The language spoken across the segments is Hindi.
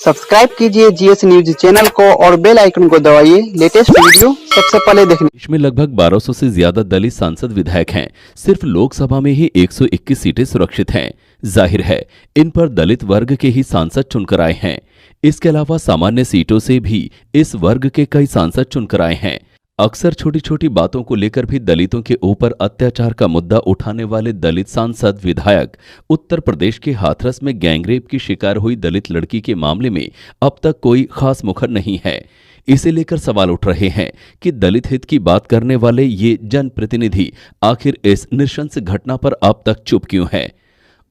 सब्सक्राइब कीजिए जीएस न्यूज चैनल को और बेल आइकन को दबाइए लेटेस्ट वीडियो सबसे पहले देखने। देश में लगभग 1200 से ज्यादा दलित सांसद विधायक हैं। सिर्फ लोकसभा में ही 121 सीटें सुरक्षित हैं। जाहिर है इन पर दलित वर्ग के ही सांसद चुनकर आए हैं। इसके अलावा सामान्य सीटों से भी इस वर्ग के कई सांसद चुनकर आए हैं। अक्सर छोटी छोटी बातों को लेकर भी दलितों के ऊपर अत्याचार का मुद्दा उठाने वाले दलित सांसद विधायक उत्तर प्रदेश के हाथरस में गैंगरेप की शिकार हुई दलित लड़की के मामले में अब तक कोई खास मुखर नहीं है। इसे लेकर सवाल उठ रहे हैं कि दलित हित की बात करने वाले ये जनप्रतिनिधि आखिर इस नृशंस घटना पर अब तक चुप क्यों हैं।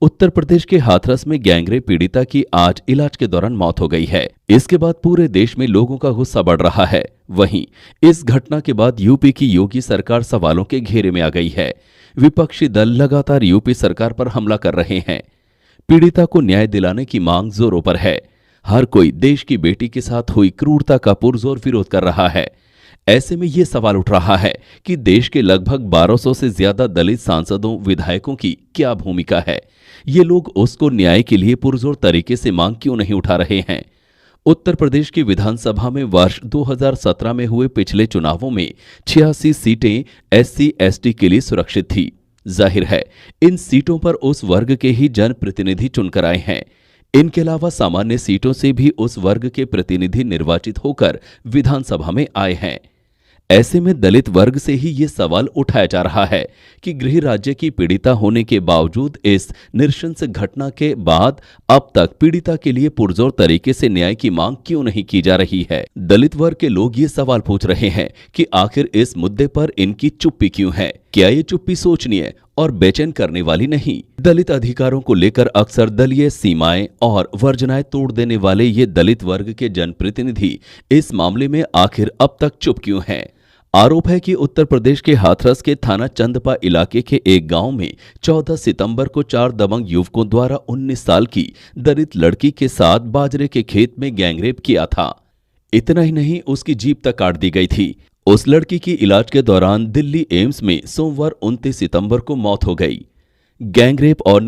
उत्तर प्रदेश के हाथरस में गैंगरेप पीड़िता की आज इलाज के दौरान मौत हो गई है। इसके बाद पूरे देश में लोगों का गुस्सा बढ़ रहा है। वहीं इस घटना के बाद यूपी की योगी सरकार सवालों के घेरे में आ गई है। विपक्षी दल लगातार यूपी सरकार पर हमला कर रहे हैं। पीड़िता को न्याय दिलाने की मांग जोरों पर है। हर कोई देश की बेटी के साथ हुई क्रूरता का पुरजोर विरोध कर रहा है। ऐसे में ये सवाल उठ रहा है कि देश के लगभग 1200 से ज्यादा दलित सांसदों विधायकों की क्या भूमिका है। ये लोग उसको न्याय के लिए पुरजोर तरीके से मांग क्यों नहीं उठा रहे हैं। उत्तर प्रदेश की विधानसभा में वर्ष 2017 में हुए पिछले चुनावों में 86 सीटें SC/ST के लिए सुरक्षित थी। जाहिर है इन सीटों पर उस वर्ग के ही जनप्रतिनिधि चुनकर आए हैं। इनके अलावा सामान्य सीटों से भी उस वर्ग के प्रतिनिधि निर्वाचित होकर विधानसभा में आए हैं। ऐसे में दलित वर्ग से ही ये सवाल उठाया जा रहा है कि गृह राज्य की पीड़िता होने के बावजूद इस नृशंस घटना के बाद अब तक पीड़िता के लिए पुरजोर तरीके से न्याय की मांग क्यों नहीं की जा रही है। दलित वर्ग के लोग ये सवाल पूछ रहे हैं कि आखिर इस मुद्दे पर इनकी चुप्पी क्यों है। क्या ये चुप्पी सोचनीय और बेचैन करने वाली नहीं। दलित अधिकारों को लेकर अक्सर दलीय सीमाएं और वर्जनाएं तोड़ देने वाले ये दलित वर्ग के जनप्रतिनिधि इस मामले में आखिर अब तक चुप क्यों हैं। आरोप है कि उत्तर प्रदेश के हाथरस के थाना चंदपा इलाके के एक गांव में 14 सितंबर को 4 दबंग युवकों द्वारा 19 साल की दलित लड़की के साथ बाजरे के खेत में गैंगरेप किया था। इतना ही नहीं, उसकी जीभ तक काट दी गई थी। उस लड़की की इलाज के दौरान दिल्ली एम्स में सोमवार 29 सितंबर को मौत हो गई। गैंगरेप और